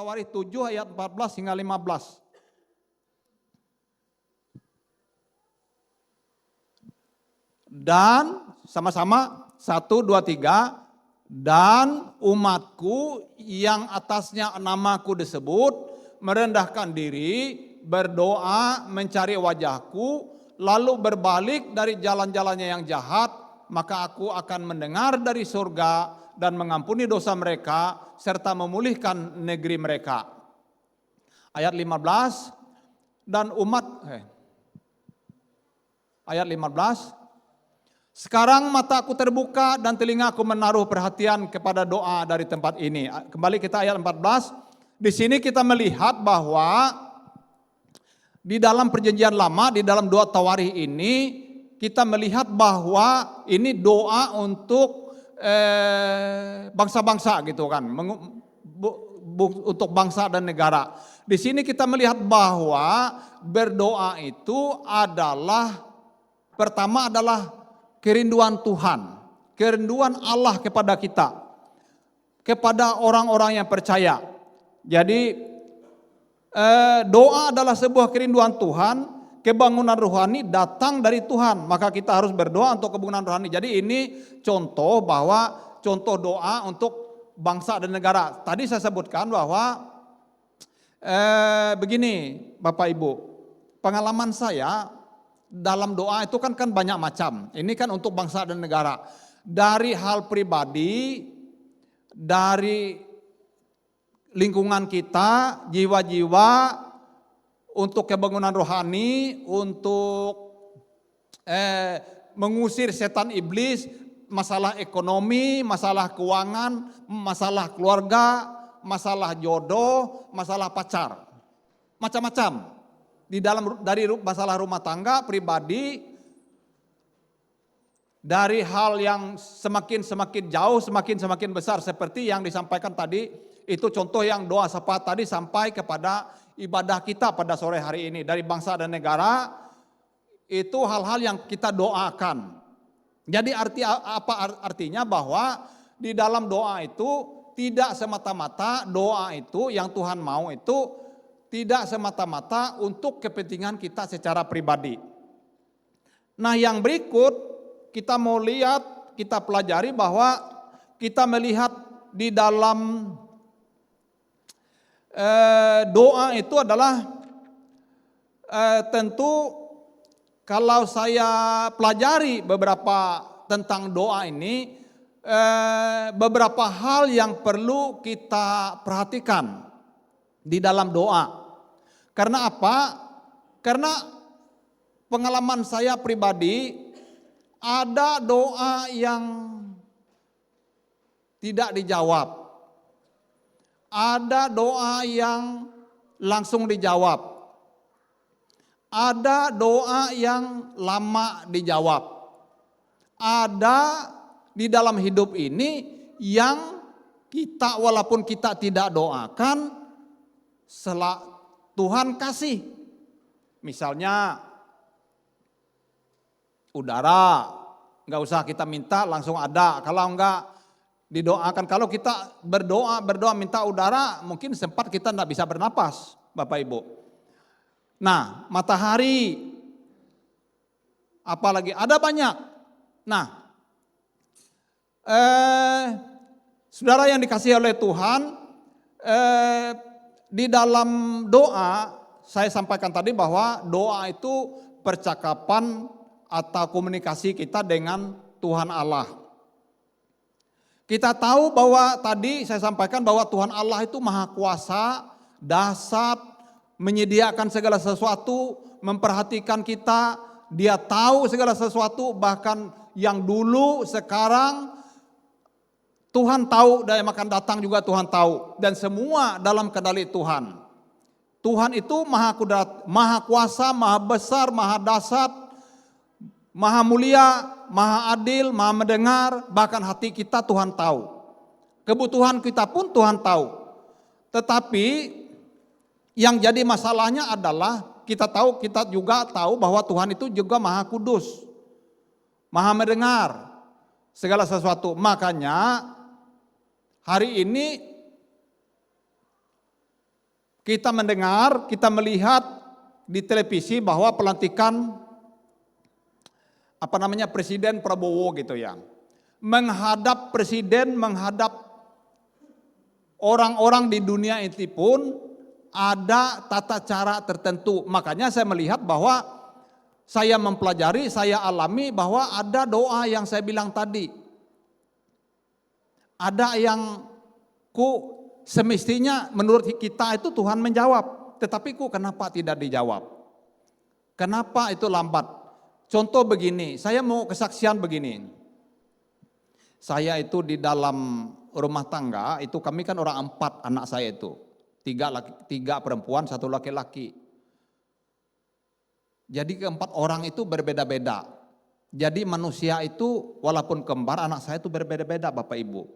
At-Tawarikh 7 ayat 14 hingga 15. Dan sama-sama 1, 2, 3. Dan umatku yang atasnya namaku disebut merendahkan diri, berdoa, mencari wajahku, lalu berbalik dari jalan-jalannya yang jahat, maka aku akan mendengar dari surga dan mengampuni dosa mereka serta memulihkan negeri mereka. Ayat 15. Dan ayat 15. Sekarang mataku terbuka dan telingaku menaruh perhatian kepada doa dari tempat ini. Kembali kita ayat 14. Di sini kita melihat bahwa di dalam perjanjian lama, di dalam doa Tawarikh ini, kita melihat bahwa ini doa untuk bangsa-bangsa gitu kan, untuk bangsa dan negara. Di sini kita melihat bahwa berdoa itu adalah, pertama adalah kerinduan Tuhan, kerinduan Allah kepada kita, kepada orang-orang yang percaya. Jadi doa adalah sebuah kerinduan Tuhan, kebangunan rohani datang dari Tuhan, maka kita harus berdoa untuk kebangunan rohani. Jadi ini contoh doa untuk bangsa dan negara. Tadi saya sebutkan bahwa begini Bapak Ibu, pengalaman saya dalam doa itu kan banyak macam. Ini kan untuk bangsa dan negara. Dari hal pribadi, dari lingkungan kita, jiwa-jiwa, untuk kebangunan rohani, untuk mengusir setan iblis, masalah ekonomi, masalah keuangan, masalah keluarga, masalah jodoh, masalah pacar. Macam-macam. Dari masalah rumah tangga, pribadi, dari hal yang semakin jauh, semakin besar seperti yang disampaikan tadi, itu contoh yang doa syafaat tadi sampai kepada ibadah kita pada sore hari ini. Dari bangsa dan negara, itu hal-hal yang kita doakan. Jadi apa artinya bahwa di dalam doa itu tidak semata-mata doa itu yang Tuhan mau itu tidak semata-mata untuk kepentingan kita secara pribadi. Nah yang berikut kita mau lihat, kita pelajari bahwa kita melihat di dalam doa itu adalah tentu kalau saya pelajari beberapa tentang doa ini, beberapa hal yang perlu kita perhatikan di dalam doa. Karena apa? Karena pengalaman saya pribadi, ada doa yang tidak dijawab. Ada doa yang langsung dijawab. Ada doa yang lama dijawab. Ada di dalam hidup ini yang kita walaupun kita tidak doakan, Tuhan kasih. Misalnya udara, nggak usah kita minta langsung ada. Kalau enggak didoakan, kalau kita berdoa minta udara, mungkin sempat kita enggak bisa bernapas, Bapak Ibu. Nah, matahari, apalagi ada banyak. Nah, saudara yang dikasihi oleh Tuhan, di dalam doa, saya sampaikan tadi bahwa doa itu percakapan atau komunikasi kita dengan Tuhan Allah. Kita tahu bahwa tadi saya sampaikan bahwa Tuhan Allah itu maha kuasa, dahsyat, menyediakan segala sesuatu, memperhatikan kita, Dia tahu segala sesuatu, bahkan yang dulu, sekarang, Tuhan tahu dan yang akan datang juga Tuhan tahu. Dan semua dalam kendali Tuhan. Tuhan itu maha kudrat, maha kuasa, maha besar, maha dahsyat, maha mulia, maha adil, maha mendengar. Bahkan hati kita Tuhan tahu. Kebutuhan kita pun Tuhan tahu. Tetapi yang jadi masalahnya adalah kita juga tahu bahwa Tuhan itu juga maha kudus. Maha mendengar segala sesuatu. Makanya hari ini kita mendengar, kita melihat di televisi bahwa pelantikan Presiden Prabowo gitu ya. Menghadap presiden, menghadap orang-orang di dunia itu pun ada tata cara tertentu. Makanya saya melihat bahwa saya mempelajari, saya alami bahwa ada doa yang saya bilang tadi. Ada yang semestinya menurut kita itu Tuhan menjawab. Tetapi kenapa tidak dijawab? Kenapa itu lambat? Contoh begini, saya mau kesaksian begini. Saya itu di dalam rumah tangga, itu kami kan orang 4 anak saya itu. 3 perempuan, 1 laki-laki. Jadi keempat orang itu berbeda-beda. Jadi manusia itu walaupun kembar, anak saya itu berbeda-beda Bapak Ibu.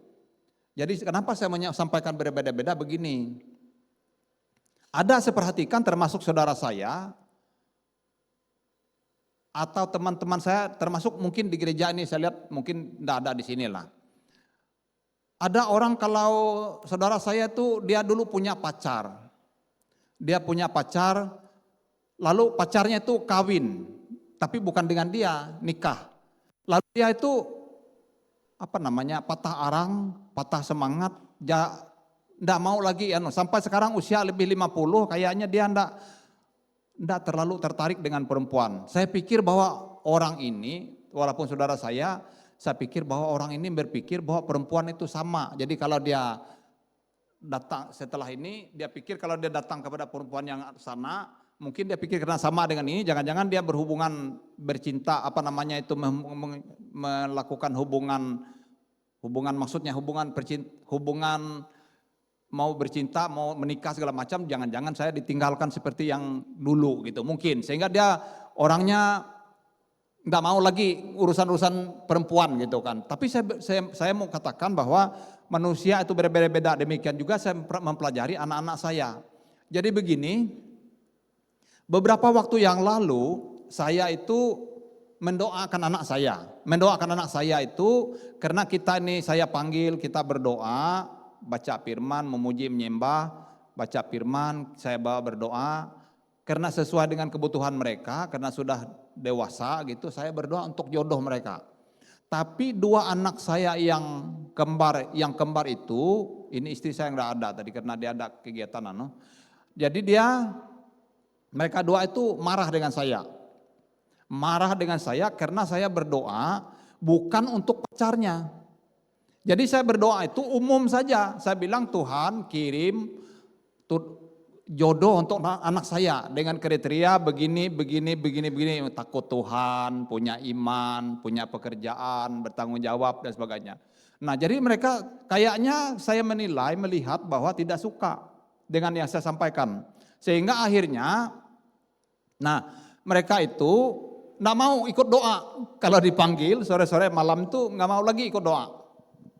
Jadi kenapa saya sampaikan berbeda-beda begini. Ada saya perhatikan termasuk saudara saya, atau teman-teman saya termasuk mungkin di gereja ini saya lihat mungkin tidak ada di sini lah. Ada orang kalau saudara saya itu dia dulu punya pacar. Dia punya pacar, lalu pacarnya itu kawin, tapi bukan dengan dia, nikah. Lalu dia itu patah arang, patah semangat, tidak mau lagi sampai sekarang usia lebih 50 kayaknya dia tidak terlalu tertarik dengan perempuan. Saya pikir bahwa orang ini, walaupun saudara saya pikir bahwa orang ini berpikir bahwa perempuan itu sama. Jadi kalau dia datang setelah ini, dia pikir kalau dia datang kepada perempuan yang sana, mungkin dia pikir karena sama dengan ini, jangan-jangan dia berhubungan, bercinta, melakukan hubungan maksudnya hubungan mau bercinta, mau menikah segala macam, jangan-jangan saya ditinggalkan seperti yang dulu gitu mungkin. Sehingga dia orangnya enggak mau lagi urusan-urusan perempuan gitu kan. Tapi saya mau katakan bahwa manusia itu berbeda-beda. Demikian juga saya mempelajari anak-anak saya. Jadi begini, beberapa waktu yang lalu saya itu mendoakan anak saya. Mendoakan anak saya itu karena kita ini saya panggil, kita berdoa, baca firman, memuji, menyembah, baca firman, saya bawa berdoa. Karena sesuai dengan kebutuhan mereka, karena sudah dewasa gitu, saya berdoa untuk jodoh mereka. Tapi 2 anak saya yang kembar itu, ini istri saya yang tidak ada tadi karena dia ada kegiatan Jadi mereka 2 itu marah dengan saya. Marah dengan saya karena saya berdoa bukan untuk pacarnya. Jadi saya berdoa itu umum saja. Saya bilang Tuhan kirim jodoh untuk anak saya dengan kriteria begini, takut Tuhan, punya iman, punya pekerjaan, bertanggung jawab dan sebagainya. Nah jadi mereka kayaknya saya melihat bahwa tidak suka dengan yang saya sampaikan. Sehingga akhirnya mereka itu tidak mau ikut doa. Kalau dipanggil sore-sore malam itu nggak mau lagi ikut doa.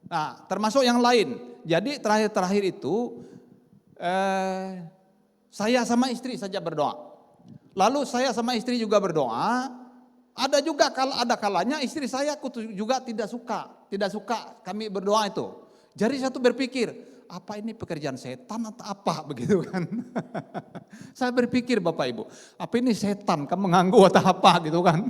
Nah termasuk yang lain. Jadi terakhir itu saya sama istri saja berdoa. Lalu saya sama istri juga berdoa. Ada juga ada kalanya istri saya juga tidak suka kami berdoa itu. Jadi saya tuh berpikir, apa ini pekerjaan setan atau apa begitu kan? Saya berpikir Bapak Ibu, apa ini setan kan mengganggu atau apa gitu kan?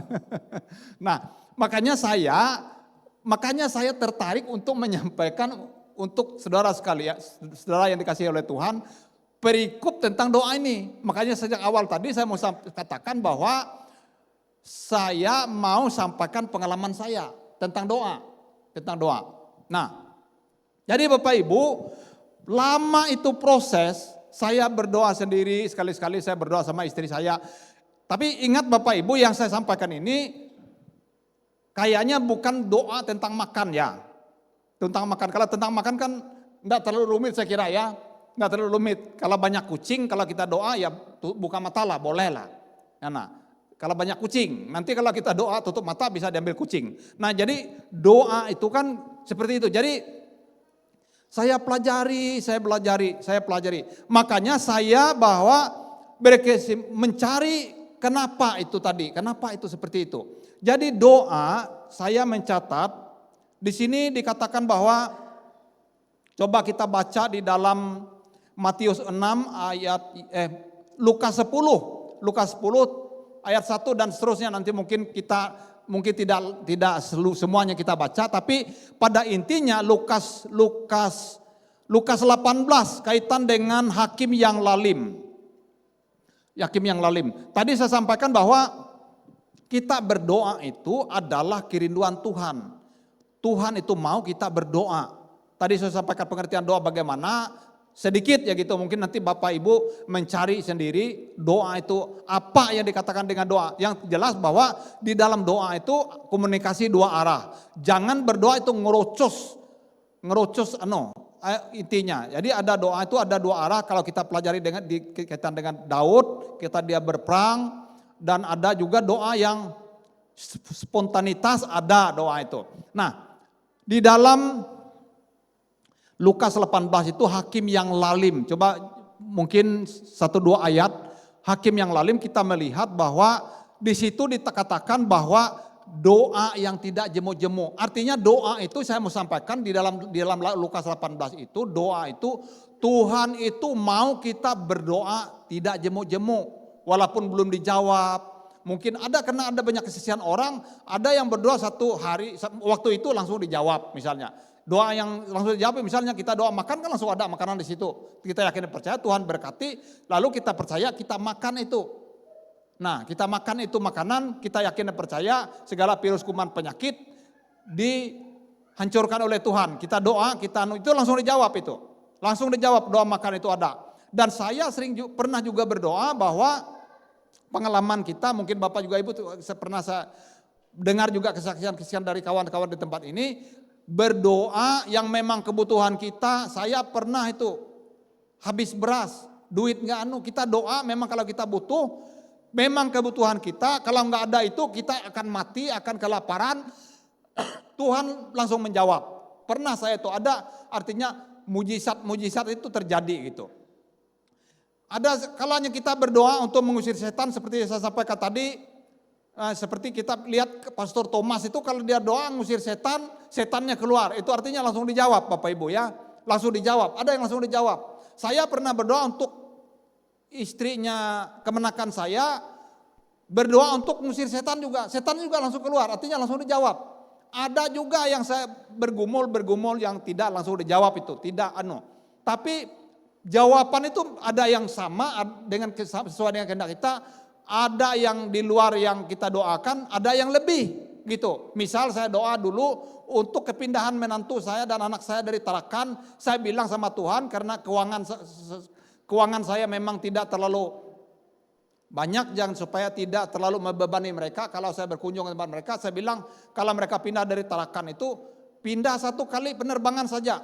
Nah makanya saya tertarik untuk menyampaikan untuk saudara sekalian, saudara yang dikasihi oleh Tuhan, perikop tentang doa ini. Makanya sejak awal tadi saya mau katakan bahwa saya mau sampaikan pengalaman saya tentang doa. Nah, jadi Bapak Ibu, lama itu proses, saya berdoa sendiri, sekali-sekali saya berdoa sama istri saya. Tapi ingat Bapak Ibu yang saya sampaikan ini, kayaknya bukan doa tentang makan ya. Tentang makan, kalau tentang makan kan enggak terlalu rumit saya kira ya. Enggak terlalu rumit. Kalau banyak kucing, kalau kita doa ya buka mata lah, boleh lah. Nah, kalau banyak kucing, nanti kalau kita doa tutup mata bisa diambil kucing. Nah jadi doa itu kan seperti itu. Jadi saya pelajari. Makanya saya mencari kenapa itu tadi, kenapa itu seperti itu. Jadi doa saya mencatat, di sini dikatakan bahwa coba kita baca di dalam Matius 6 ayat Lukas 10 ayat 1 dan seterusnya. Nanti mungkin tidak semuanya kita baca, tapi pada intinya Lukas 18 kaitan dengan hakim yang lalim. Hakim yang lalim. Tadi saya sampaikan bahwa kita berdoa itu adalah kerinduan Tuhan. Tuhan itu mau kita berdoa. Tadi saya sampaikan pengertian doa bagaimana, sedikit ya gitu. Mungkin nanti Bapak Ibu mencari sendiri doa itu apa yang dikatakan dengan doa. Yang jelas bahwa di dalam doa itu komunikasi dua arah. Jangan berdoa itu ngerocos intinya. Jadi ada doa itu ada dua arah. Kalau kita pelajari kaitan dengan Daud, dia berperang, dan ada juga doa yang spontanitas, ada doa itu. Nah, di dalam Lukas 18 itu hakim yang lalim. Coba mungkin 1-2 ayat hakim yang lalim, kita melihat bahwa di situ dikatakan bahwa doa yang tidak jemu-jemu. Artinya doa itu saya mau sampaikan di dalam Lukas 18 itu, doa itu Tuhan itu mau kita berdoa tidak jemu-jemu walaupun belum dijawab. Mungkin karena ada banyak kesisian orang, ada yang berdoa 1 hari waktu itu langsung dijawab misalnya. Doa yang langsung dijawab, misalnya kita doa makan kan langsung ada makanan di situ. Kita yakin percaya Tuhan berkati, lalu kita percaya kita makan itu. Nah, kita makan itu makanan, kita yakin dan percaya segala virus kuman penyakit dihancurkan oleh Tuhan. Kita doa, itu langsung dijawab itu. Langsung dijawab, doa makan itu ada. Dan saya pernah juga berdoa bahwa pengalaman kita, mungkin Bapak juga Ibu pernah saya dengar juga kesaksian-kesaksian dari kawan-kawan di tempat ini, berdoa yang memang kebutuhan kita. Saya pernah itu habis beras, duit kita doa memang kalau kita butuh, memang kebutuhan kita, kalau nggak ada itu kita akan mati, akan kelaparan. Tuhan langsung menjawab. Pernah saya itu artinya mujizat itu terjadi gitu. Ada kalanya kita berdoa untuk mengusir setan seperti saya sampaikan tadi, seperti kita lihat Pastor Thomas itu kalau dia doa mengusir setan, setannya keluar. Itu artinya langsung dijawab Bapak Ibu ya, langsung dijawab. Ada yang langsung dijawab. Saya pernah berdoa untuk istrinya kemenakan saya, berdoa untuk mengusir setan juga langsung keluar, artinya langsung dijawab. Ada juga yang saya bergumul yang tidak langsung dijawab itu, tapi jawaban itu ada yang sama sesuai dengan kehendak kita, ada yang di luar yang kita doakan, ada yang lebih gitu. Misal saya doa dulu untuk kepindahan menantu saya dan anak saya dari Tarakan, saya bilang sama Tuhan karena keuangan saya memang tidak terlalu banyak, jangan supaya tidak terlalu membebani mereka. Kalau saya berkunjung ke tempat mereka, saya bilang kalau mereka pindah dari Tarakan itu pindah 1 kali penerbangan saja.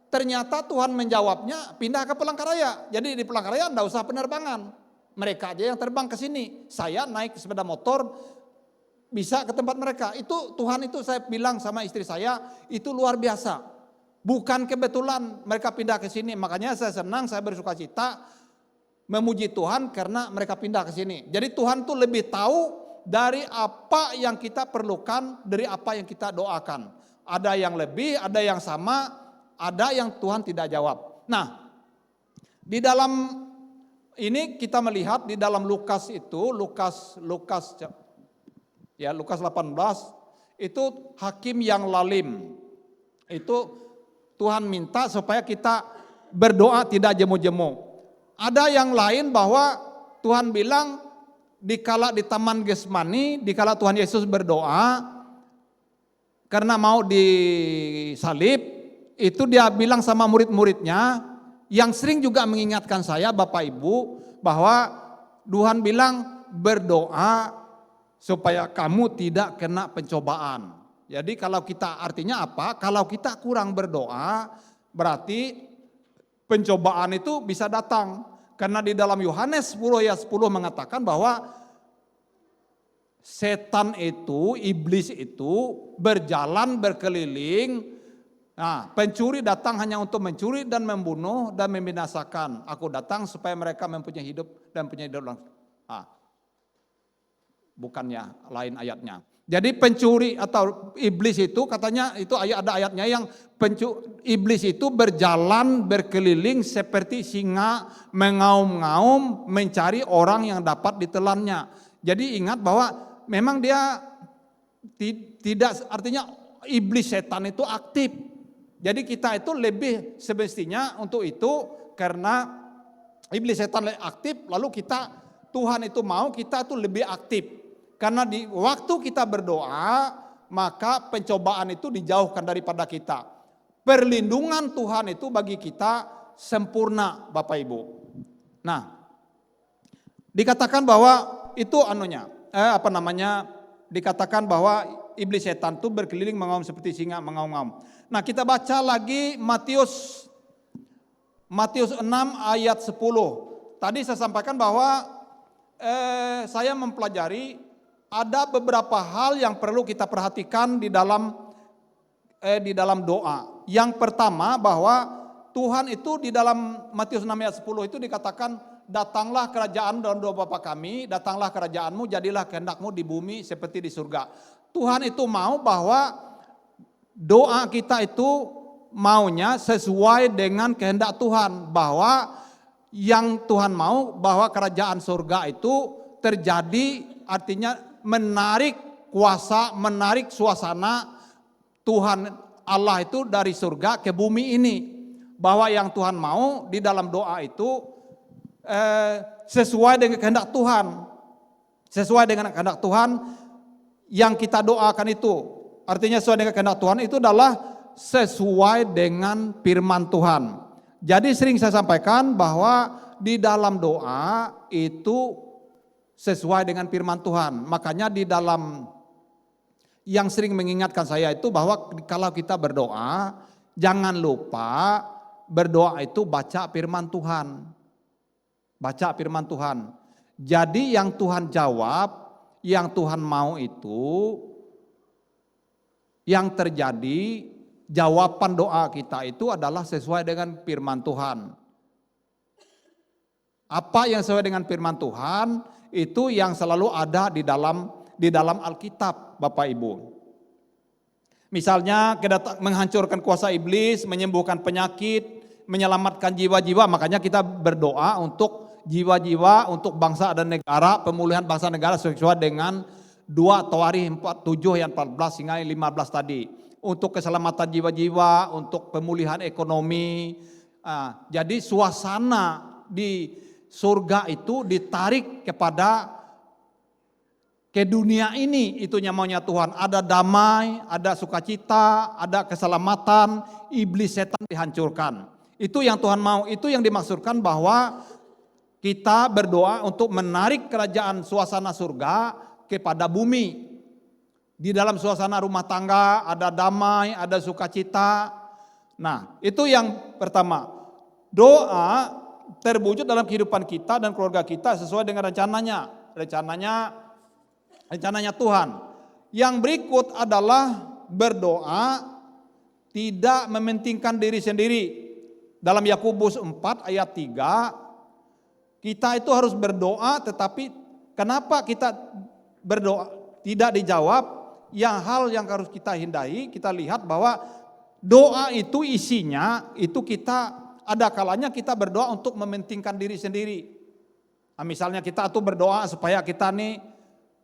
Ternyata Tuhan menjawabnya pindah ke Palangkaraya. Jadi di Palangkaraya enggak usah penerbangan. Mereka aja yang terbang ke sini. Saya naik sepeda motor bisa ke tempat mereka. Itu Tuhan itu saya bilang sama istri saya, itu luar biasa. Bukan kebetulan mereka pindah ke sini. Makanya saya senang, saya bersuka cita memuji Tuhan karena mereka pindah ke sini. Jadi Tuhan tuh lebih tahu dari apa yang kita perlukan, dari apa yang kita doakan. Ada yang lebih, ada yang sama, ada yang Tuhan tidak jawab. Nah, di dalam ini kita melihat di dalam Lukas itu, Lukas 18 itu hakim yang lalim. Itu Tuhan minta supaya kita berdoa tidak jemu-jemu. Ada yang lain bahwa Tuhan bilang dikala di Taman Getsemani, dikala Tuhan Yesus berdoa karena mau disalib, itu dia bilang sama murid-muridnya yang sering juga mengingatkan saya Bapak Ibu bahwa Tuhan bilang berdoa supaya kamu tidak kena pencobaan. Jadi kalau kita artinya apa? Kalau kita kurang berdoa berarti pencobaan itu bisa datang. Karena di dalam Yohanes 10 ayat 10 mengatakan bahwa setan itu, iblis itu berjalan berkeliling. Nah, pencuri datang hanya untuk mencuri dan membunuh dan membinasakan. Aku datang supaya mereka mempunyai hidup dan punya hidup langsung. Nah, bukannya, lain ayatnya. Jadi pencuri atau iblis itu katanya itu ada ayatnya yang iblis itu berjalan berkeliling seperti singa mengaum-ngaum mencari orang yang dapat ditelannya. Jadi ingat bahwa memang dia tidak, artinya iblis setan itu aktif. Jadi kita itu lebih semestinya untuk itu, karena iblis setan aktif, lalu Tuhan itu mau kita itu lebih aktif. Karena di waktu kita berdoa, maka pencobaan itu dijauhkan daripada kita. Perlindungan Tuhan itu bagi kita sempurna, Bapak Ibu. Nah, dikatakan bahwa itu dikatakan bahwa iblis setan itu berkeliling mengaum seperti singa mengaum-ngaum. Nah, kita baca lagi Matius 6 ayat 10. Tadi saya sampaikan bahwa saya mempelajari ada beberapa hal yang perlu kita perhatikan di dalam doa. Yang pertama bahwa Tuhan itu di dalam Matius 6 ayat 10 itu dikatakan, datanglah kerajaan dalam doa Bapa kami, datanglah kerajaanmu, jadilah kehendakmu di bumi seperti di surga. Tuhan itu mau bahwa doa kita itu maunya sesuai dengan kehendak Tuhan, bahwa yang Tuhan mau bahwa kerajaan surga itu terjadi, artinya menarik kuasa, menarik suasana Tuhan Allah itu dari surga ke bumi ini. Bahwa yang Tuhan mau di dalam doa itu sesuai dengan kehendak Tuhan. Sesuai dengan kehendak Tuhan yang kita doakan itu. Artinya sesuai dengan kehendak Tuhan itu adalah sesuai dengan firman Tuhan. Jadi sering saya sampaikan bahwa di dalam doa itu sesuai dengan firman Tuhan. Makanya di dalam yang sering mengingatkan saya itu bahwa kalau kita berdoa, jangan lupa berdoa itu baca firman Tuhan. Baca firman Tuhan. Jadi yang Tuhan jawab, yang Tuhan mau itu, yang terjadi jawaban doa kita itu adalah sesuai dengan firman Tuhan. Apa yang sesuai dengan firman Tuhan itu yang selalu ada di dalam Alkitab, Bapak Ibu. Misalnya menghancurkan kuasa iblis, menyembuhkan penyakit, menyelamatkan jiwa-jiwa, makanya kita berdoa untuk jiwa-jiwa, untuk bangsa dan negara, pemulihan bangsa negara sesuai dengan 2 Tawarikh 7 ayat 14 hingga 15 tadi. Untuk keselamatan jiwa-jiwa, untuk pemulihan ekonomi. Jadi suasana di surga itu ditarik ke dunia ini, itunya maunya Tuhan. Ada damai, ada sukacita, ada keselamatan, iblis setan dihancurkan. Itu yang Tuhan mau, itu yang dimaksudkan bahwa kita berdoa untuk menarik kerajaan suasana surga kepada bumi. Di dalam suasana rumah tangga ada damai, ada sukacita. Nah, itu yang pertama. Doa terwujud dalam kehidupan kita dan keluarga kita sesuai dengan rencananya Tuhan. Yang berikut adalah berdoa tidak mementingkan diri sendiri. Dalam Yakobus 4 ayat 3, kita itu harus berdoa, tetapi kenapa kita berdoa tidak dijawab? Hal yang harus kita hindari, kita lihat bahwa doa itu isinya itu kita ada kalanya kita berdoa untuk mementingkan diri sendiri. Nah, misalnya kita tuh berdoa supaya kita nih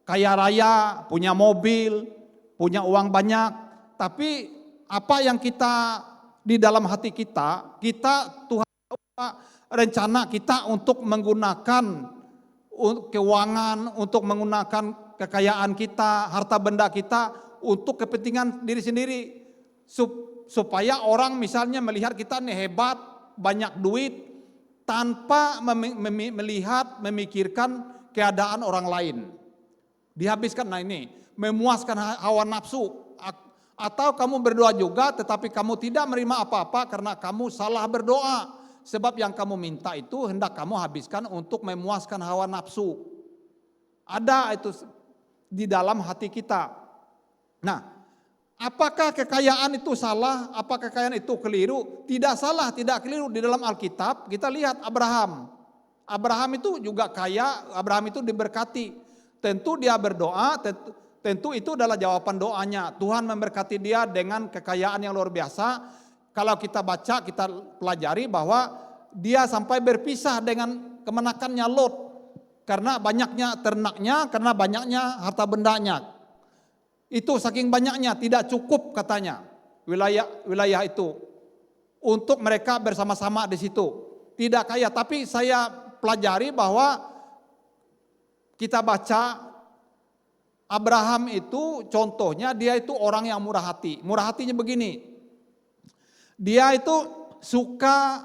kaya raya, punya mobil, punya uang banyak. Tapi apa yang kita di dalam hati kita Tuhan rencana kita untuk menggunakan keuangan, untuk menggunakan kekayaan kita, harta benda kita untuk kepentingan diri sendiri. Supaya orang misalnya melihat kita nih hebat, banyak duit, tanpa memikirkan keadaan orang lain. Dihabiskan, nah ini, memuaskan hawa nafsu. Atau kamu berdoa juga tetapi kamu tidak menerima apa-apa karena kamu salah berdoa. Sebab yang kamu minta itu hendak kamu habiskan untuk memuaskan hawa nafsu. Ada itu di dalam hati kita. Nah, apakah kekayaan itu salah? Apakah kekayaan itu keliru? Tidak salah, tidak keliru. Di dalam Alkitab kita lihat Abraham. Abraham itu juga kaya, Abraham itu diberkati. tentu dia berdoa, tentu itu adalah jawaban doanya. Tuhan memberkati dia dengan kekayaan yang luar biasa. Kalau kita baca, kita pelajari bahwa dia sampai berpisah dengan kemenakannya Lot. Karena banyaknya ternaknya, karena banyaknya harta bendanya. Itu saking banyaknya, tidak cukup katanya wilayah itu. Untuk mereka bersama-sama di situ. Tidak kaya, tapi saya pelajari bahwa kita baca Abraham itu contohnya dia itu orang yang murah hati. Murah hatinya begini. Dia itu suka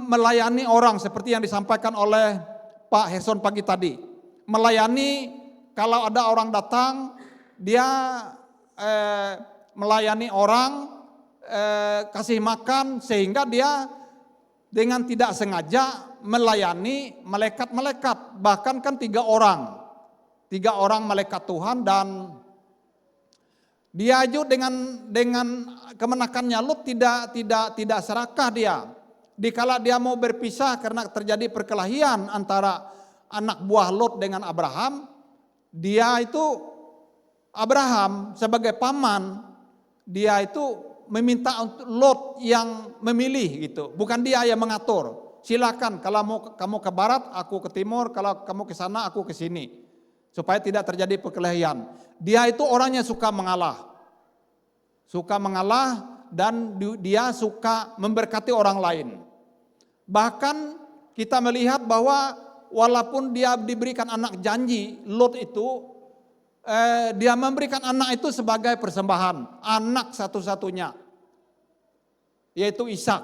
melayani orang seperti yang disampaikan oleh Pak Herson pagi tadi. Melayani kalau ada orang datang dia melayani orang, kasih makan sehingga dia dengan tidak sengaja melayani malaikat-malaikat, bahkan kan 3 orang malaikat Tuhan, dan dia juga dengan kemenakannya Lut tidak serakah dia. Dikala dia mau berpisah karena terjadi perkelahian antara anak buah Lot dengan Abraham, dia itu Abraham sebagai paman, dia itu meminta untuk Lot yang memilih gitu, bukan dia yang mengatur. Silakan kalau kamu ke barat, aku ke timur, kalau kamu ke sana, aku ke sini. Supaya tidak terjadi perkelahian. Dia itu orangnya suka mengalah. Suka mengalah dan dia suka memberkati orang lain. Bahkan kita melihat bahwa walaupun dia diberikan anak janji, Lot itu dia memberikan anak itu sebagai persembahan, anak satu-satunya, yaitu Ishak.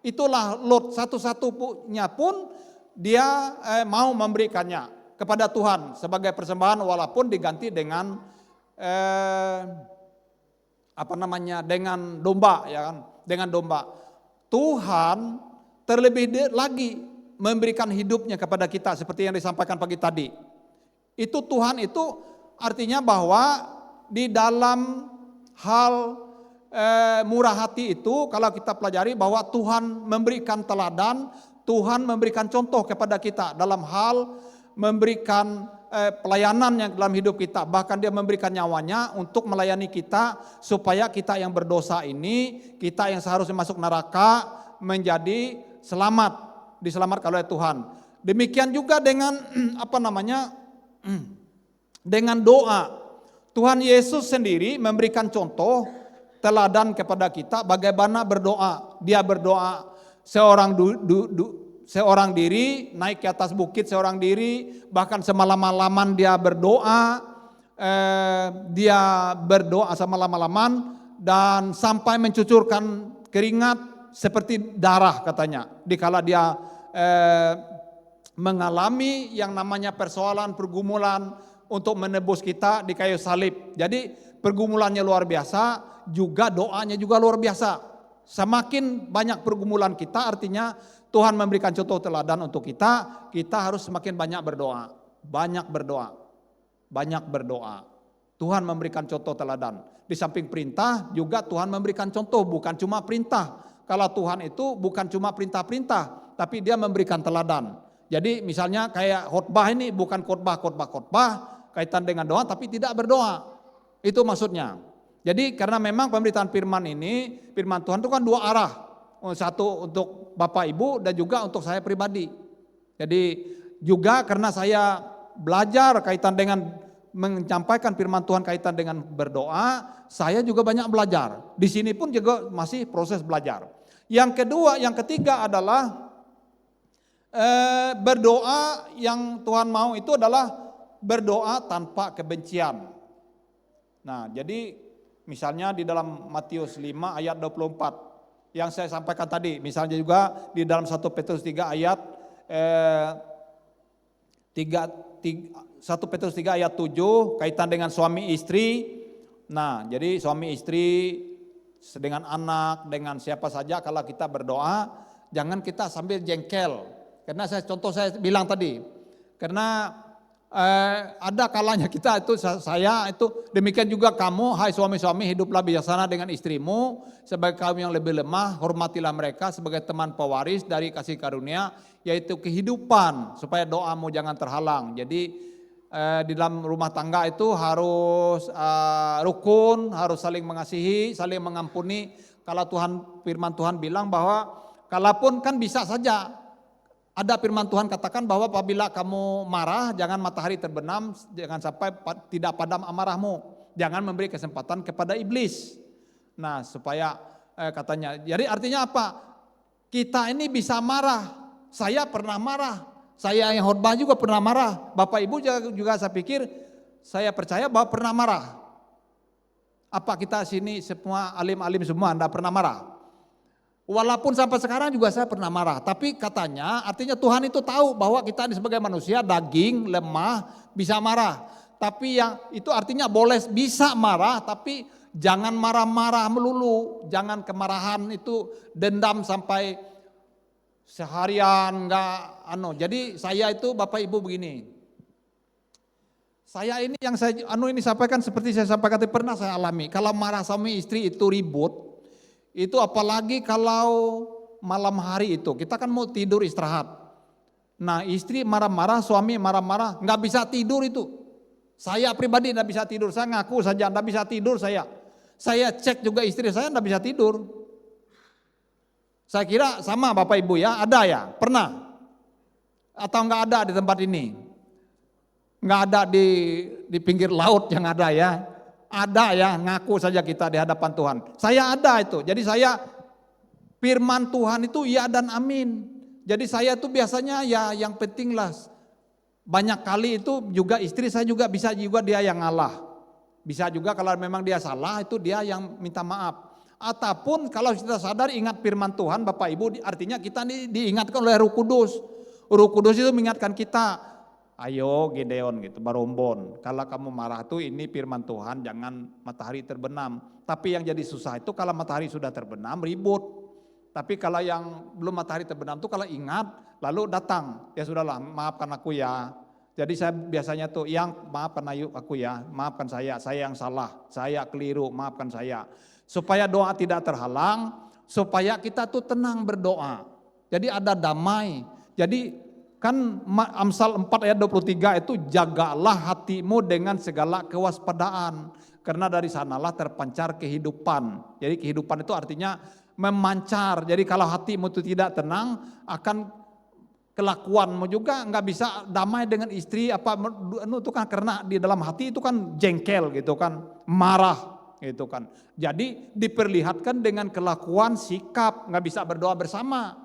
Itulah Lot, satu-satunya pun dia mau memberikannya kepada Tuhan sebagai persembahan, walaupun diganti dengan dengan domba, ya kan, dengan domba. Tuhan terlebih lagi memberikan hidupnya kepada kita seperti yang disampaikan pagi tadi. Itu Tuhan itu artinya bahwa di dalam hal murah hati itu, kalau kita pelajari bahwa Tuhan memberikan teladan, Tuhan memberikan contoh kepada kita dalam hal memberikan pelayanan yang dalam hidup kita. Bahkan dia memberikan nyawanya untuk melayani kita, supaya kita yang berdosa ini, kita yang seharusnya masuk neraka, menjadi diselamatkan oleh Tuhan. Demikian juga dengan dengan doa. Tuhan Yesus sendiri memberikan contoh teladan kepada kita bagaimana berdoa. Dia berdoa seorang diri, naik ke atas bukit seorang diri, bahkan semalam-malaman dia berdoa. Dia berdoa semalam-malaman dan sampai mencucurkan keringat seperti darah katanya. Dikala dia mengalami yang namanya persoalan, pergumulan untuk menebus kita di kayu salib. Jadi pergumulannya luar biasa, juga doanya juga luar biasa. Semakin banyak pergumulan kita, artinya Tuhan memberikan contoh teladan untuk kita. Kita harus semakin banyak berdoa, banyak berdoa, banyak berdoa. Tuhan memberikan contoh teladan. Di samping perintah juga Tuhan memberikan contoh, bukan cuma perintah. Kalau Tuhan itu bukan cuma perintah-perintah, tapi dia memberikan teladan. Jadi misalnya kayak khotbah ini bukan khotbah kaitan dengan doa, tapi tidak berdoa. Itu maksudnya. Jadi karena memang pemberitaan firman Tuhan itu kan 2 arah. Satu untuk Bapak Ibu dan juga untuk saya pribadi. Jadi juga karena saya belajar kaitan dengan menyampaikan firman Tuhan kaitan dengan berdoa, saya juga banyak belajar. Di sini pun juga masih proses belajar. Yang ketiga adalah berdoa yang Tuhan mau itu adalah berdoa tanpa kebencian. Nah, jadi misalnya di dalam Matius 5 ayat 24 yang saya sampaikan tadi, misalnya juga di dalam 1 Petrus 3 ayat 1 Petrus 3 ayat 7 kaitan dengan suami istri. Nah, jadi suami istri dengan anak, dengan siapa saja kalau kita berdoa, jangan kita sambil jengkel. Karena saya bilang tadi, karena ada kalanya kita itu, saya itu, demikian juga kamu, hai suami-suami, hiduplah bijaksana dengan istrimu sebagai kaum yang lebih lemah, hormatilah mereka sebagai teman pewaris dari kasih karunia, yaitu kehidupan, supaya doamu jangan terhalang. Jadi di dalam rumah tangga itu harus rukun, harus saling mengasihi, saling mengampuni. Kalau firman Tuhan bilang bahwa kalaupun kan bisa saja, ada firman Tuhan katakan bahwa apabila kamu marah, jangan matahari terbenam, jangan sampai tidak padam amarahmu. Jangan memberi kesempatan kepada iblis. Nah, supaya katanya, jadi artinya apa? Kita ini bisa marah. Saya pernah marah. Saya yang khotbah juga pernah marah. Bapak Ibu juga saya pikir, saya percaya bahwa pernah marah. Apa kita sini semua alim-alim semua Anda pernah marah? Walaupun sampai sekarang juga saya pernah marah, tapi katanya artinya Tuhan itu tahu bahwa kita sebagai manusia daging, lemah, bisa marah. Tapi yang itu artinya boleh bisa marah, tapi jangan marah-marah melulu, jangan kemarahan itu dendam sampai seharian enggak Jadi saya itu Bapak Ibu begini. Saya ini yang saya ini sampaikan seperti saya sampaikan pernah saya alami. Kalau marah sama istri itu ribut. Itu apalagi kalau malam hari itu, kita kan mau tidur istirahat. Nah istri marah-marah, suami marah-marah, nggak bisa tidur itu. Saya pribadi nggak bisa tidur, saya ngaku saja nggak bisa tidur saya. Saya cek juga istri saya nggak bisa tidur. Saya kira sama Bapak Ibu ya, ada ya, pernah? Atau nggak ada di tempat ini? Nggak ada di pinggir laut yang ada ya. Ada ya, ngaku saja kita di hadapan Tuhan. Saya ada itu. Jadi saya firman Tuhan itu ya dan amin. Jadi saya itu biasanya ya yang penting lah. Banyak kali itu juga istri saya juga bisa juga dia yang ngalah. Bisa juga kalau memang dia salah itu dia yang minta maaf. Ataupun kalau kita sadar ingat firman Tuhan Bapak Ibu, artinya kita diingatkan oleh Roh Kudus. Roh Kudus itu mengingatkan kita. Ayo Gideon gitu, Barombon, kalau kamu marah tuh ini firman Tuhan, jangan matahari terbenam. Tapi yang jadi susah itu kalau matahari sudah terbenam ribut. Tapi kalau yang belum matahari terbenam tuh kalau ingat lalu datang, ya sudahlah maafkan aku ya. Jadi saya biasanya tuh yang maafkan aku ya, maafkan saya yang salah, saya keliru, maafkan saya. Supaya doa tidak terhalang, supaya kita tuh tenang berdoa. Jadi ada damai. Jadi kan Amsal 4 ayat 23 itu jagalah hatimu dengan segala kewaspadaan. Karena dari sanalah terpancar kehidupan. Jadi kehidupan itu artinya memancar. Jadi kalau hatimu itu tidak tenang akan kelakuanmu juga nggak bisa damai dengan istri itu kan karena di dalam hati itu kan jengkel gitu kan, marah gitu kan. Jadi diperlihatkan dengan kelakuan, sikap, nggak bisa berdoa bersama.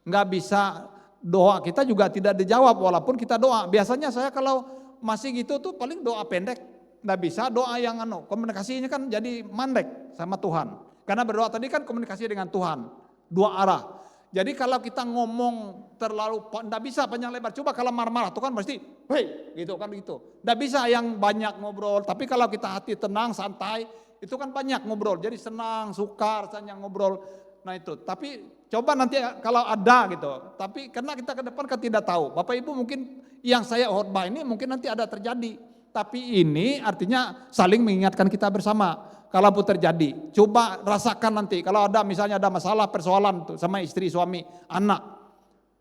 Nggak bisa doa kita juga tidak dijawab walaupun kita doa. Biasanya saya kalau masih gitu tuh paling doa pendek. Nggak bisa doa yang komunikasinya kan jadi mandek sama Tuhan. Karena berdoa tadi kan komunikasi dengan Tuhan. Dua arah. Jadi kalau kita ngomong terlalu, nggak bisa panjang lebar. Coba kalau marah-marah tuh kan pasti, hei gitu kan gitu. Nggak bisa yang banyak ngobrol. Tapi kalau kita hati tenang, santai, itu kan banyak ngobrol. Jadi senang, sukar, rasanya ngobrol. Nah itu, tapi coba nanti kalau ada gitu. Tapi karena kita ke depan kan tidak tahu. Bapak Ibu mungkin yang saya khotbah ini mungkin nanti ada terjadi. Tapi ini artinya saling mengingatkan kita bersama. Kalau pun terjadi, coba rasakan nanti. Kalau ada misalnya ada masalah persoalan tuh sama istri, suami, anak.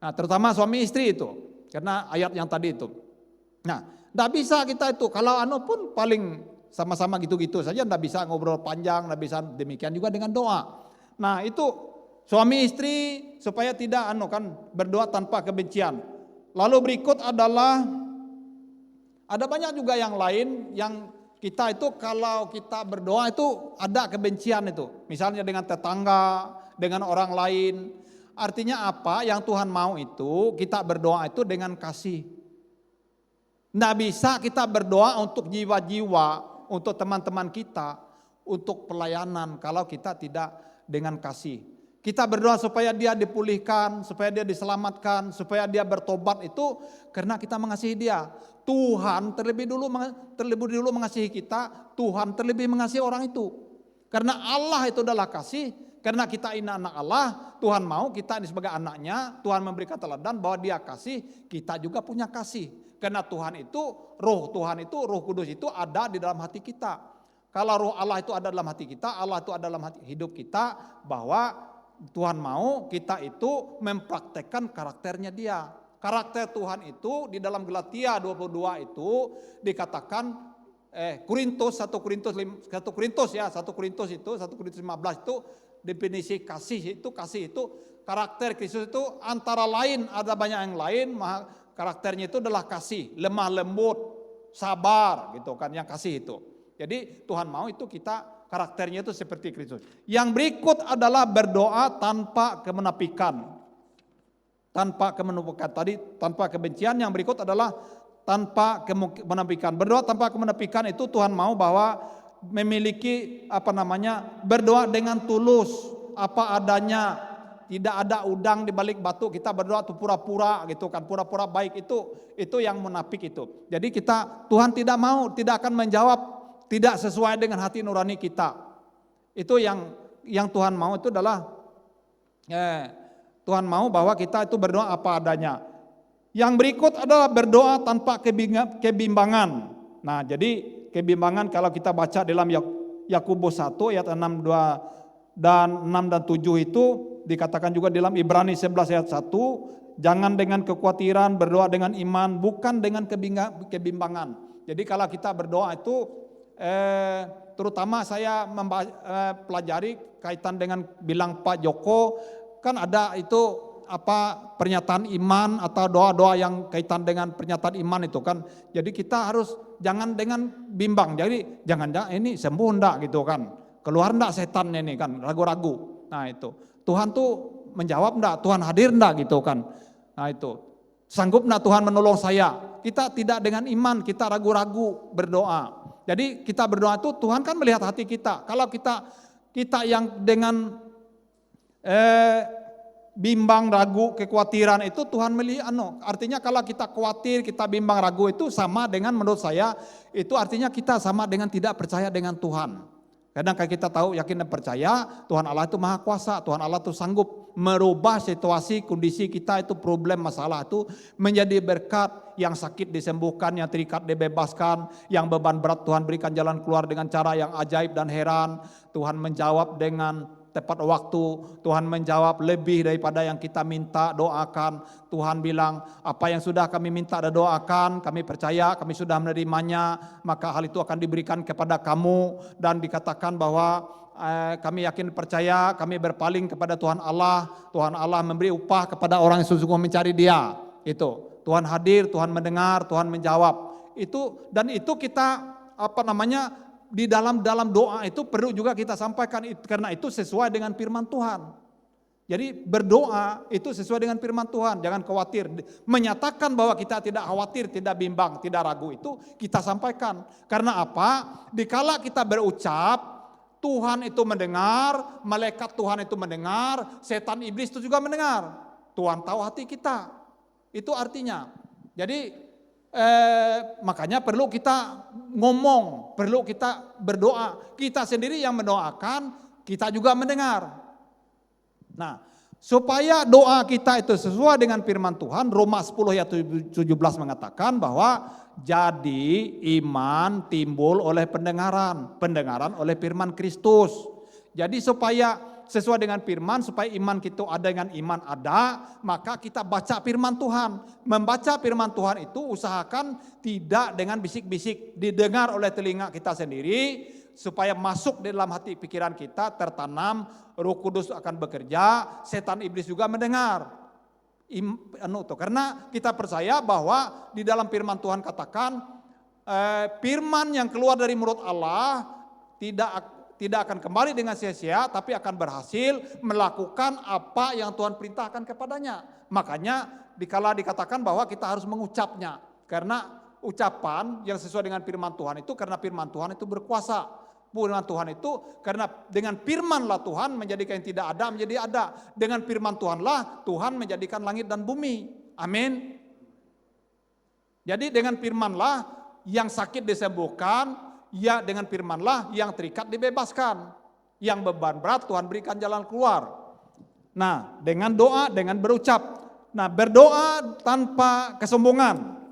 Nah terutama suami istri itu. Karena ayat yang tadi itu. Nah tidak bisa kita itu. Kalau pun paling sama-sama gitu-gitu saja. Tidak bisa ngobrol panjang, tidak bisa demikian juga dengan doa. Nah itu suami istri supaya tidak berdoa tanpa kebencian. Lalu berikut adalah ada banyak juga yang lain yang kita itu kalau kita berdoa itu ada kebencian itu. Misalnya dengan tetangga, dengan orang lain. Artinya apa? Yang Tuhan mau itu kita berdoa itu dengan kasih. Nggak bisa kita berdoa untuk jiwa-jiwa, untuk teman-teman kita, untuk pelayanan kalau kita tidak dengan kasih. Kita berdoa supaya dia dipulihkan, supaya dia diselamatkan, supaya dia bertobat itu karena kita mengasihi dia. Tuhan terlebih dulu mengasihi kita, Tuhan terlebih mengasihi orang itu. Karena Allah itu adalah kasih, Karena kita ini anak Allah, Tuhan mau kita ini sebagai anaknya, Tuhan memberikan teladan bahwa Dia kasih, kita juga punya kasih. Karena Tuhan itu, Roh Kudus itu ada di dalam hati kita. Kalau Roh Allah itu ada dalam hati kita, Allah itu ada dalam hati hidup kita, bahwa Tuhan mau kita itu mempraktekkan karakternya Dia. Karakter Tuhan itu di dalam Galatia 22 itu dikatakan Korintus 1 Korintus 15 itu definisi kasih itu karakter Kristus itu antara lain, ada banyak yang lain, karakternya itu adalah kasih, lemah lembut, sabar gitu kan, yang kasih itu. Jadi Tuhan mau itu kita karakternya itu seperti Kristus. Yang berikut adalah berdoa tanpa kemenafikan. Tanpa kemenafikan tadi, tanpa kebencian. Yang berikut adalah tanpa kemenafikan. Berdoa tanpa kemenafikan itu Tuhan mau bahwa memiliki berdoa dengan tulus, apa adanya, tidak ada udang di balik batu. Kita berdoa tuh pura-pura gitu kan, pura-pura baik, itu yang munafik itu. Jadi Tuhan tidak mau, tidak akan menjawab tidak sesuai dengan hati nurani kita. Itu yang Tuhan mau itu adalah Tuhan mau bahwa kita itu berdoa apa adanya. Yang berikut adalah berdoa tanpa kebimbangan. Nah, jadi kebimbangan kalau kita baca dalam Yakobus 1 ayat 6 dan 7 itu dikatakan juga dalam Ibrani 11 ayat 1, jangan dengan kekhawatiran, berdoa dengan iman, bukan dengan kebimbangan. Jadi kalau kita berdoa itu terutama saya pelajari kaitan dengan bilang Pak Joko, kan ada itu pernyataan iman atau doa-doa yang kaitan dengan pernyataan iman itu kan. Jadi kita harus jangan dengan bimbang. Jadi jangan ini sembuh enggak gitu kan. Keluar enggak setannya ini kan, ragu-ragu. Nah itu. Tuhan tuh menjawab enggak, Tuhan hadir enggak gitu kan. Nah itu. Sanggup enggak Tuhan menolong saya? Kita tidak dengan iman, kita ragu-ragu berdoa. Jadi kita berdoa itu Tuhan kan melihat hati kita. Kalau kita yang dengan bimbang, ragu, kekhawatiran itu Tuhan melihat. Artinya kalau kita khawatir, kita bimbang, ragu itu sama dengan, menurut saya itu artinya kita sama dengan tidak percaya dengan Tuhan. Kadang kita tahu, yakin dan percaya Tuhan Allah itu maha kuasa, Tuhan Allah itu sanggup merubah situasi, kondisi kita itu, problem, masalah itu menjadi berkat. Yang sakit disembuhkan, yang terikat dibebaskan, yang beban berat Tuhan berikan jalan keluar dengan cara yang ajaib dan heran. Tuhan menjawab dengan tepat waktu, Tuhan menjawab lebih daripada yang kita minta, doakan. Tuhan bilang, apa yang sudah kami minta dan doakan, kami percaya, kami sudah menerimanya, maka hal itu akan diberikan kepada kamu. Dan dikatakan bahwa kami yakin percaya, kami berpaling kepada Tuhan Allah memberi upah kepada orang yang sungguh mencari Dia. Itu Tuhan hadir, Tuhan mendengar, Tuhan menjawab. Itu kita di dalam doa itu perlu juga kita sampaikan, karena itu sesuai dengan firman Tuhan. Jadi berdoa itu sesuai dengan firman Tuhan, jangan khawatir. Menyatakan bahwa kita tidak khawatir, tidak bimbang, tidak ragu, itu kita sampaikan. Karena apa? Dikala kita berucap, Tuhan itu mendengar, malaikat Tuhan itu mendengar, setan iblis itu juga mendengar. Tuhan tahu hati kita. Itu artinya. Jadi makanya perlu kita ngomong, perlu kita berdoa. Kita sendiri yang mendoakan, kita juga mendengar. Nah, supaya doa kita itu sesuai dengan firman Tuhan, Roma 10 ayat 17 mengatakan bahwa jadi iman timbul oleh pendengaran, pendengaran oleh firman Kristus. Jadi supaya sesuai dengan firman, supaya iman kita ada, dengan iman ada, maka kita baca firman Tuhan. Membaca firman Tuhan itu usahakan tidak dengan bisik-bisik, didengar oleh telinga kita sendiri, supaya masuk di dalam hati pikiran kita, tertanam, Roh Kudus akan bekerja, setan iblis juga mendengar. Karena kita percaya bahwa di dalam firman Tuhan katakan, firman yang keluar dari mulut Allah tidak akan kembali dengan sia-sia, tapi akan berhasil melakukan apa yang Tuhan perintahkan kepadanya. Makanya dikala dikatakan bahwa kita harus mengucapnya, karena ucapan yang sesuai dengan firman Tuhan itu, karena firman Tuhan itu berkuasa. Firman Tuhan itu, karena dengan firmanlah Tuhan menjadikan yang tidak ada menjadi ada. Dengan firman Tuhanlah Tuhan menjadikan langit dan bumi. Amin. Jadi dengan firmanlah yang sakit disembuhkan, ya dengan firmanlah yang terikat dibebaskan. Yang beban berat Tuhan berikan jalan keluar. Nah, dengan doa, dengan berucap. Nah, berdoa tanpa kesombongan.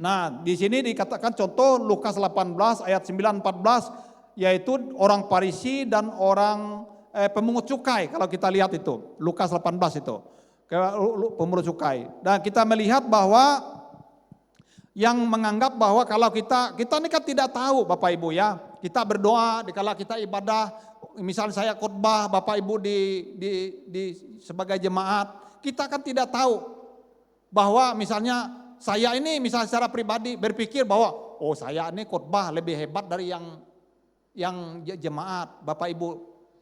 Nah, di sini dikatakan contoh Lukas 18 ayat 9-14, yaitu orang Farisi dan orang pemungut cukai. Kalau kita lihat itu, Lukas 18 itu, pemungut cukai. Dan kita melihat bahwa yang menganggap bahwa kalau kita ini kan tidak tahu Bapak Ibu ya, kita berdoa dikala kita ibadah, misalnya saya khotbah Bapak Ibu di sebagai jemaat, kita kan tidak tahu bahwa misalnya saya ini misalnya secara pribadi berpikir bahwa oh saya ini khotbah lebih hebat dari yang jemaat Bapak Ibu,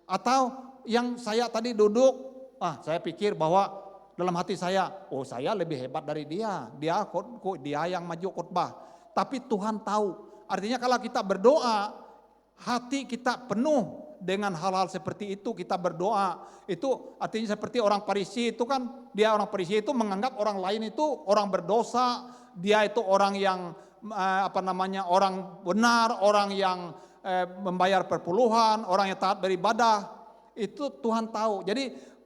atau yang saya tadi duduk, saya pikir bahwa dalam hati saya, oh saya lebih hebat dari dia yang maju khotbah. Tapi Tuhan tahu. Artinya kalau kita berdoa, hati kita penuh dengan hal-hal seperti itu, kita berdoa. Itu artinya seperti orang Farisi itu kan, orang Farisi itu menganggap orang lain itu orang berdosa, dia itu orang yang orang benar, orang yang membayar perpuluhan, orang yang taat beribadah. Itu Tuhan tahu. Jadi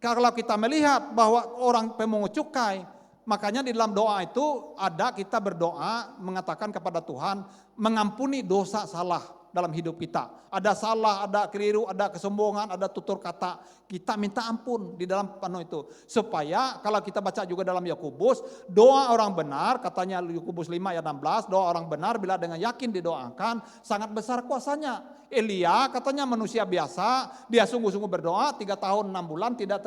kalau kita melihat bahwa orang pemungut cukai, makanya di dalam doa itu ada kita berdoa mengatakan kepada Tuhan mengampuni dosa salah dalam hidup kita. Ada salah, ada keliru, ada kesombongan, ada tutur kata. Kita minta ampun di dalam penuh itu. Supaya kalau kita baca juga dalam Yakobus, doa orang benar, katanya Yakobus 5 ayat 16, doa orang benar bila dengan yakin didoakan sangat besar kuasanya. Elia katanya manusia biasa, dia sungguh-sungguh berdoa 3 tahun 6 bulan tidak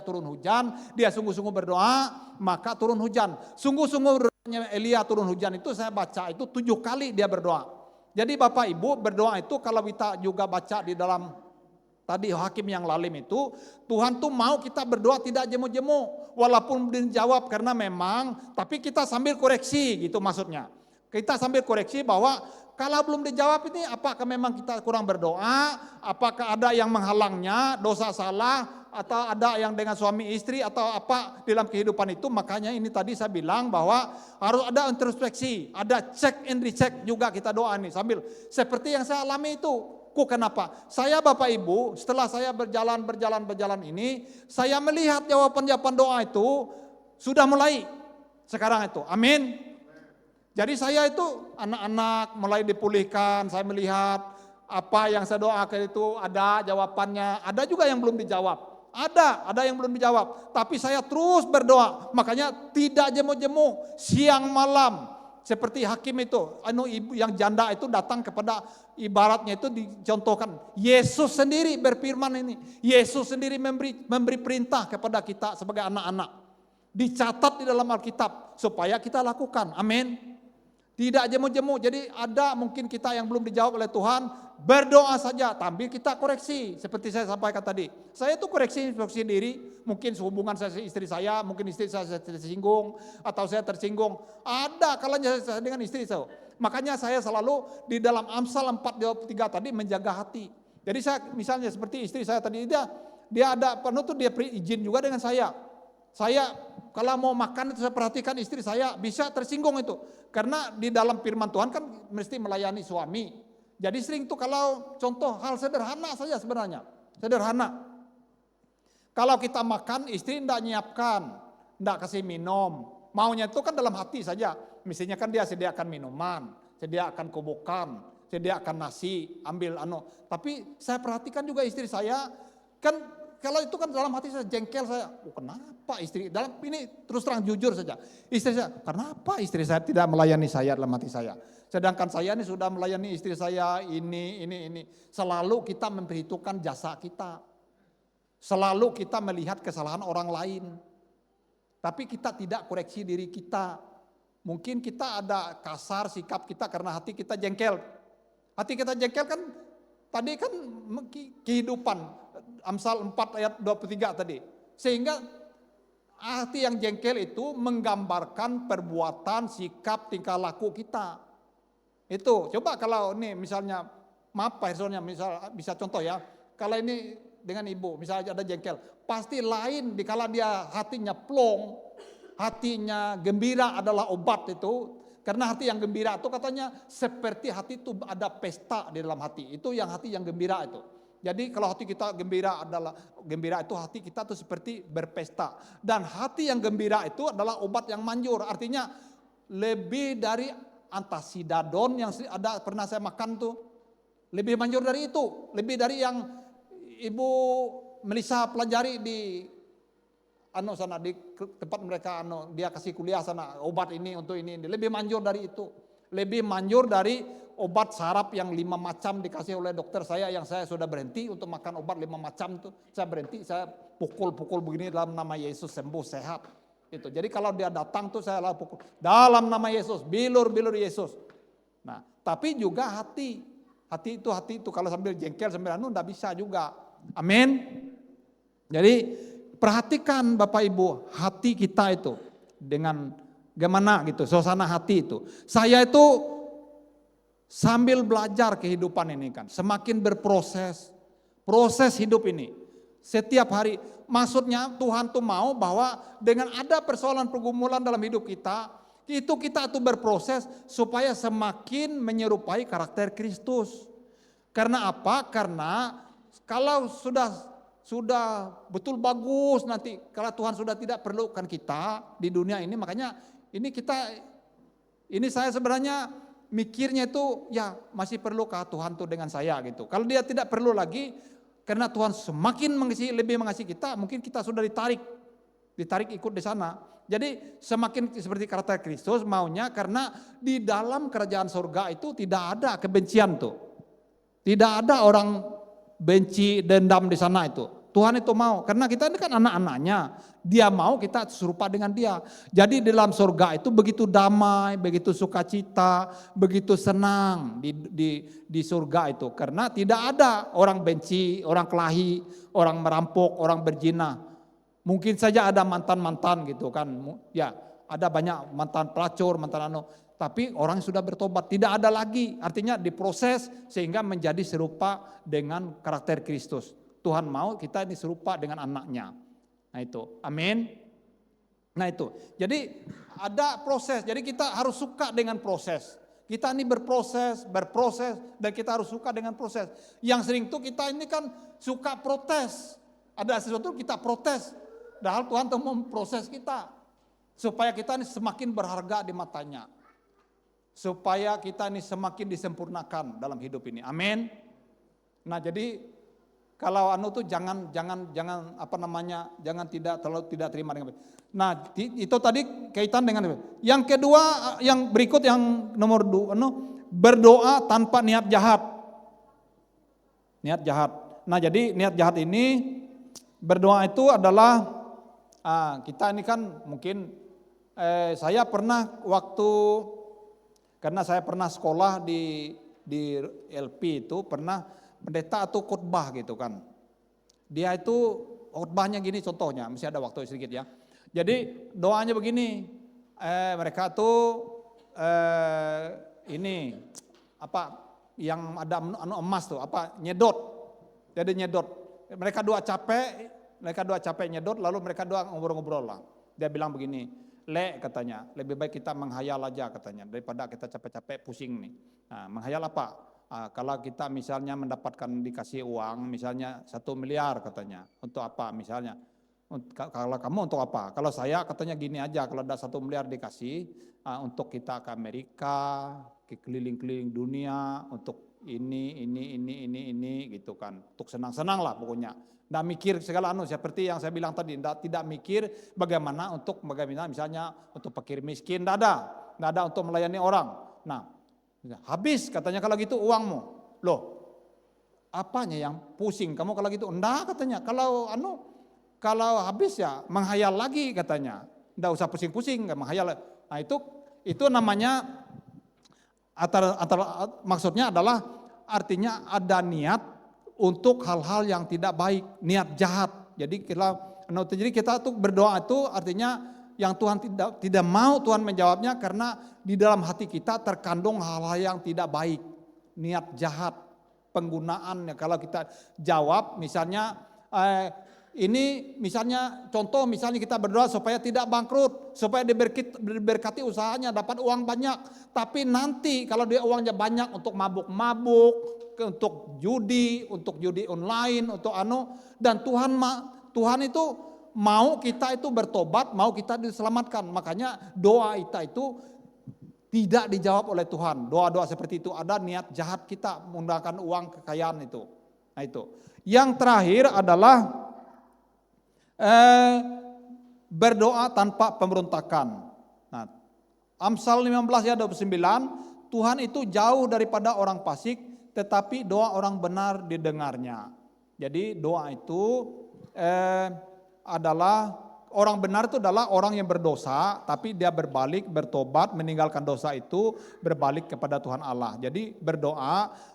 turun hujan, dia sungguh-sungguh berdoa maka turun hujan. Sungguh-sungguh berdoanya Elia turun hujan itu saya baca itu 7 kali dia berdoa. Jadi Bapak Ibu berdoa itu kalau kita juga baca di dalam tadi Hakim yang Lalim itu, Tuhan tuh mau kita berdoa tidak jemu-jemu walaupun dijawab karena memang, tapi kita sambil koreksi gitu maksudnya. Kita sambil koreksi bahwa kalau belum dijawab ini apakah memang kita kurang berdoa, apakah ada yang menghalangnya, dosa salah, atau ada yang dengan suami istri atau apa dalam kehidupan itu. Makanya ini tadi saya bilang bahwa harus ada introspeksi, ada check and recheck juga kita doa nih sambil seperti yang saya alami itu. Kenapa? Saya Bapak Ibu setelah saya berjalan ini, saya melihat jawaban doa itu sudah mulai sekarang itu. Amin. Jadi saya itu anak-anak mulai dipulihkan, saya melihat apa yang saya doakan itu ada jawabannya, ada juga yang belum dijawab. Ada yang belum dijawab, tapi saya terus berdoa. Makanya tidak jemu-jemu, siang malam. Seperti Hakim itu, ibu yang janda itu datang kepada, ibaratnya itu dicontohkan. Yesus sendiri berfirman ini, Yesus sendiri memberi perintah kepada kita sebagai anak-anak. Dicatat di dalam Alkitab supaya kita lakukan. Amin. Tidak jemu-jemu, jadi ada mungkin kita yang belum dijawab oleh Tuhan, berdoa saja, tapi kita koreksi, seperti saya sampaikan tadi. Saya itu koreksi diri, mungkin hubungan saya istri saya, mungkin istri saya tersinggung, atau saya tersinggung. Ada kalanya saya dengan istri saya. Makanya saya selalu di dalam Amsal 4:23 tadi menjaga hati. Jadi saya misalnya seperti istri saya tadi, dia ada penuh tuh dia izin juga dengan saya. Saya kalau mau makan itu saya perhatikan istri saya bisa tersinggung itu. Karena di dalam firman Tuhan kan mesti melayani suami. Jadi sering tuh kalau contoh hal sederhana saja sebenarnya. Sederhana. Kalau kita makan istri tidak nyiapkan, tidak kasih minum. Maunya itu kan dalam hati saja. Mestinya kan dia sediakan minuman, sediakan kobokan, sediakan nasi, ambil Tapi saya perhatikan juga istri saya kan. Kalau itu kan dalam hati saya jengkel saya, kenapa istri, dalam ini terus terang jujur saja. Istri saya, kenapa istri saya tidak melayani saya dalam hati saya. Sedangkan saya ini sudah melayani istri saya ini. Selalu kita memperhitungkan jasa kita. Selalu kita melihat kesalahan orang lain. Tapi kita tidak koreksi diri kita. Mungkin kita ada kasar sikap kita karena hati kita jengkel. Hati kita jengkel kan, tadi kan kehidupan. Amsal 4 ayat 23 tadi. Sehingga hati yang jengkel itu menggambarkan perbuatan, sikap, tingkah laku kita. Itu, coba kalau ini misalnya, maaf Pak Hersonnya, bisa contoh ya. Kalau ini dengan ibu, misalnya ada jengkel. Pasti lain dikala dia hatinya plong, hatinya gembira adalah obat itu. Karena hati yang gembira itu katanya seperti hati itu ada pesta di dalam hati. Itu yang hati yang gembira itu. Jadi kalau hati kita gembira itu hati kita tuh seperti berpesta. Dan hati yang gembira itu adalah obat yang manjur. Artinya lebih dari antasidadon yang ada pernah saya makan tuh. Lebih manjur dari itu. Lebih dari yang Ibu Melisa pelajari di sana di tempat mereka dia kasih kuliah sana, obat ini untuk ini lebih manjur dari itu. Lebih manjur dari obat saraf yang 5 macam dikasih oleh dokter saya, yang saya sudah berhenti untuk makan obat 5 macam tuh. Saya berhenti, saya pukul begini dalam nama Yesus, sembuh sehat. Itu. Jadi kalau dia datang tuh saya lalu pukul dalam nama Yesus, bilur Yesus. Nah, tapi juga hati itu kalau sambil jengkel sambil enggak bisa juga. Amin. Jadi perhatikan Bapak Ibu, hati kita itu dengan gimana gitu, suasana hati itu. Saya itu sambil belajar kehidupan ini kan, semakin proses hidup ini. Setiap hari, maksudnya Tuhan tuh mau bahwa dengan ada persoalan pergumulan dalam hidup kita, itu kita tuh berproses supaya semakin menyerupai karakter Kristus. Karena apa? Karena kalau sudah betul bagus nanti kalau Tuhan sudah tidak perlukan kita di dunia ini, makanya ini saya sebenarnya mikirnya itu ya masih perlukah Tuhan tuh dengan saya gitu. Kalau dia tidak perlu lagi karena Tuhan semakin lebih mengasihi kita, mungkin kita sudah ditarik ikut di sana. Jadi semakin seperti karakter Kristus maunya, karena di dalam kerajaan surga itu tidak ada kebencian tuh. Tidak ada orang benci, dendam di sana itu. Tuhan itu mau, karena kita ini kan anak-anaknya. Dia mau kita serupa dengan dia. Jadi di dalam surga itu begitu damai, begitu sukacita, begitu senang di surga itu. Karena tidak ada orang benci, orang kelahi, orang merampok, orang berzina. Mungkin saja ada mantan-mantan gitu kan. Ya, ada banyak mantan pelacur, tapi orang sudah bertobat, tidak ada lagi. Artinya diproses sehingga menjadi serupa dengan karakter Kristus. Tuhan mau kita ini serupa dengan anaknya. Nah itu, amin. Nah itu, jadi ada proses, jadi kita harus suka dengan proses. Kita ini berproses, dan kita harus suka dengan proses. Yang sering tuh kita ini kan suka protes. Ada sesuatu kita protes, padahal Tuhan tuh memproses kita. Supaya kita ini semakin berharga di matanya. Supaya kita ini semakin disempurnakan dalam hidup ini. Amin. Nah, jadi kalau tuh jangan tidak terima dengan. Nah, itu tadi kaitan dengan. Yang kedua, yang berikut yang nomor 2, berdoa tanpa niat jahat. Niat jahat. Nah, jadi niat jahat ini berdoa itu adalah kita ini kan mungkin saya pernah karena saya pernah sekolah di LP itu, pernah pendeta atau khotbah gitu kan. Dia itu khotbahnya gini contohnya, mesti ada waktu sedikit ya. Jadi doanya begini, mereka tuh ini apa yang ada emas tuh, nyedot. Jadi nyedot. Mereka dua capek nyedot, lalu mereka dua ngobrol-ngobrol lah. Dia bilang begini, Le katanya, lebih baik kita menghayal aja katanya, daripada kita capek-capek pusing nih. Nah, menghayal apa? Kalau kita misalnya mendapatkan dikasih uang, misalnya 1 miliar katanya, untuk apa misalnya? Kalau kamu untuk apa? Kalau saya katanya gini aja, kalau ada 1 miliar dikasih, untuk kita ke Amerika, ke keliling-keliling dunia, untuk ini gitu kan, untuk senang-senang lah pokoknya. Nggak mikir segala seperti yang saya bilang tadi, tidak mikir bagaimana misalnya untuk fakir miskin, nggak ada untuk melayani orang. Nah, habis katanya kalau gitu uangmu. Loh, apanya yang pusing kamu kalau gitu? Enggak katanya, kalau habis ya menghayal lagi katanya. Nggak usah pusing-pusing, nggak menghayal. Nah, itu namanya maksudnya adalah artinya ada niat untuk hal-hal yang tidak baik, niat jahat. Jadi kita tuh berdoa itu artinya yang Tuhan tidak mau Tuhan menjawabnya, karena di dalam hati kita terkandung hal-hal yang tidak baik, niat jahat, penggunaannya. Kalau kita jawab misalnya Ini misalnya contoh misalnya kita berdoa supaya tidak bangkrut, supaya diberkati usahanya, dapat uang banyak. Tapi nanti kalau dia uangnya banyak untuk mabuk-mabuk, untuk judi online, untuk dan Tuhan itu mau kita itu bertobat, mau kita diselamatkan. Makanya doa kita itu tidak dijawab oleh Tuhan. Doa-doa seperti itu ada niat jahat kita menggunakan uang kekayaan itu. Nah itu. Yang terakhir adalah berdoa tanpa pemberontakan. Nah, Amsal 15 ayat 29, Tuhan itu jauh daripada orang fasik, tetapi doa orang benar didengarnya. Jadi doa itu adalah orang benar itu adalah orang yang berdosa, tapi dia berbalik, bertobat, meninggalkan dosa itu, berbalik kepada Tuhan Allah. Jadi berdoa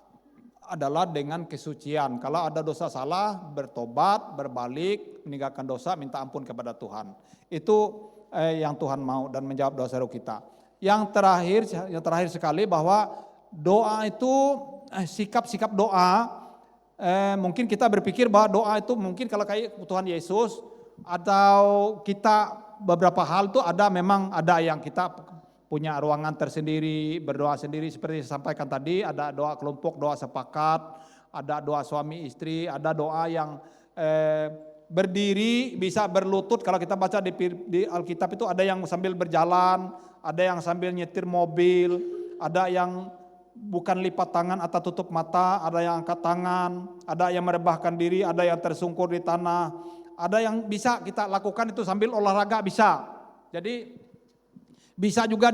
adalah dengan kesucian. Kalau ada dosa salah, bertobat, berbalik, meninggalkan dosa, minta ampun kepada Tuhan. Itu yang Tuhan mau dan menjawab doa seru kita. Yang terakhir sekali bahwa doa itu sikap-sikap doa. Mungkin kita berpikir bahwa doa itu mungkin kalau kayak Tuhan Yesus atau kita beberapa hal itu memang ada yang kita punya ruangan tersendiri, berdoa sendiri seperti saya sampaikan tadi, ada doa kelompok, doa sepakat, ada doa suami istri, ada doa yang berdiri, bisa berlutut. Kalau kita baca di Alkitab itu ada yang sambil berjalan, ada yang sambil nyetir mobil, ada yang bukan lipat tangan atau tutup mata, ada yang angkat tangan, ada yang merebahkan diri, ada yang tersungkur di tanah, ada yang bisa kita lakukan itu sambil olahraga bisa. Jadi bisa juga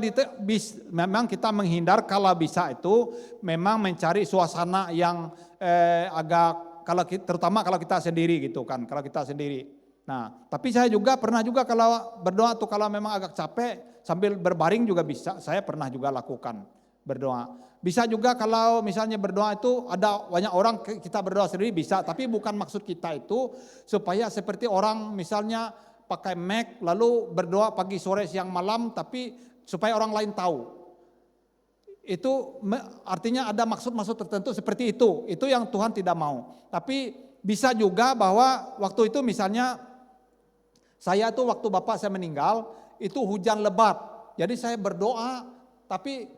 memang kita menghindar kalau bisa itu memang mencari suasana yang agak terutama kalau kita sendiri gitu kan, kalau kita sendiri. Nah, tapi saya juga pernah juga kalau berdoa tuh kalau memang agak capek sambil berbaring juga bisa, saya pernah juga lakukan berdoa. Bisa juga kalau misalnya berdoa itu ada banyak orang kita berdoa sendiri bisa, tapi bukan maksud kita itu supaya seperti orang misalnya pakai Mac lalu berdoa pagi sore siang malam tapi supaya orang lain tahu. Itu artinya ada maksud-maksud tertentu seperti itu. Itu yang Tuhan tidak mau. Tapi bisa juga bahwa waktu itu misalnya saya tuh waktu bapak saya meninggal itu hujan lebat. Jadi saya berdoa tapi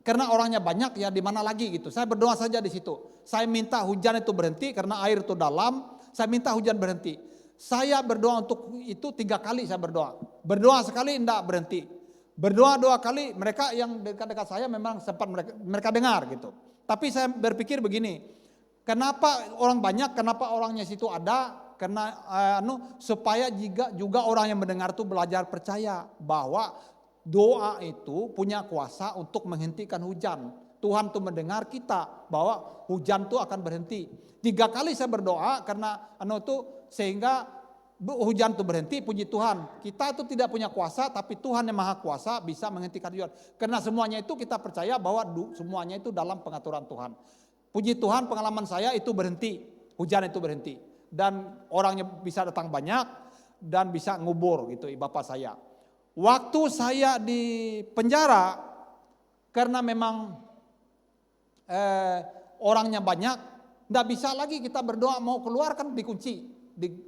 karena orangnya banyak ya di mana lagi gitu. Saya berdoa saja di situ. Saya minta hujan itu berhenti karena air itu dalam. Saya minta hujan berhenti. Saya berdoa untuk itu 3 kali saya berdoa. Berdoa sekali enggak berhenti. Berdoa 2 kali mereka yang dekat-dekat saya memang sempat mereka dengar gitu. Tapi saya berpikir begini, kenapa orang banyak, kenapa orangnya situ ada? Karena supaya juga orang yang mendengar itu belajar percaya bahwa doa itu punya kuasa untuk menghentikan hujan. Tuhan tuh mendengar kita bahwa hujan tuh akan berhenti. 3 kali saya berdoa karena sehingga hujan itu berhenti, puji Tuhan. Kita itu tidak punya kuasa, tapi Tuhan yang maha kuasa bisa menghentikan hujan. Karena semuanya itu kita percaya bahwa semuanya itu dalam pengaturan Tuhan. Puji Tuhan pengalaman saya itu berhenti, hujan itu berhenti. Dan orangnya bisa datang banyak dan bisa ngubur gitu bapak saya. Waktu saya di penjara karena memang orangnya banyak, nggak bisa lagi kita berdoa mau keluar kan dikunci,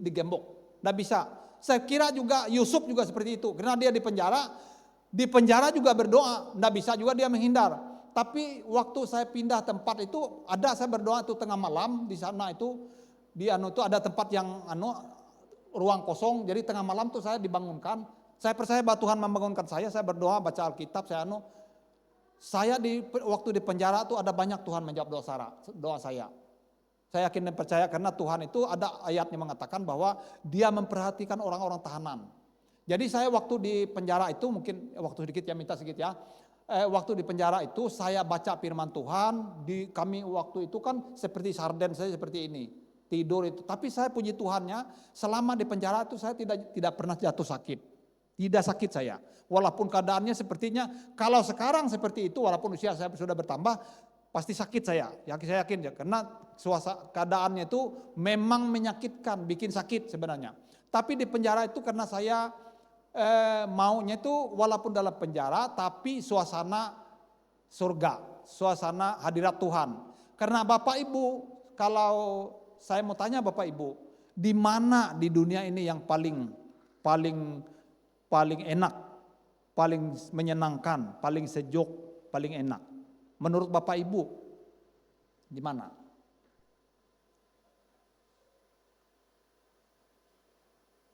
digembok. Nggak bisa. Saya kira juga Yusuf juga seperti itu. Karena dia di penjara juga berdoa. Nggak bisa juga dia menghindar. Tapi waktu saya pindah tempat itu, saya berdoa itu tengah malam di sana itu itu ada tempat yang ruang kosong. Jadi tengah malam tuh saya dibangunkan. Saya percaya bahwa Tuhan membangunkan saya berdoa, baca Alkitab, saya waktu di penjara tuh ada banyak Tuhan menjawab doa saya. Saya yakin dan percaya karena Tuhan itu ada ayatnya mengatakan bahwa dia memperhatikan orang-orang tahanan. Jadi saya waktu di penjara itu mungkin waktu sedikit ya minta sedikit ya. Waktu di penjara itu saya baca firman Tuhan, kami waktu itu kan seperti sarden saya seperti ini. Tidur itu. Tapi saya puji Tuhannya selama di penjara itu saya tidak pernah jatuh sakit. Tidak sakit saya. Walaupun keadaannya sepertinya kalau sekarang seperti itu walaupun usia saya sudah bertambah pasti sakit saya yakin ya karena keadaannya itu memang menyakitkan, bikin sakit sebenarnya. Tapi di penjara itu karena saya maunya itu walaupun dalam penjara tapi suasana surga, suasana hadirat Tuhan. Karena Bapak Ibu, kalau saya mau tanya Bapak Ibu, Di mana di dunia ini yang paling enak, paling menyenangkan, paling sejuk, paling enak? Menurut Bapak Ibu, di mana?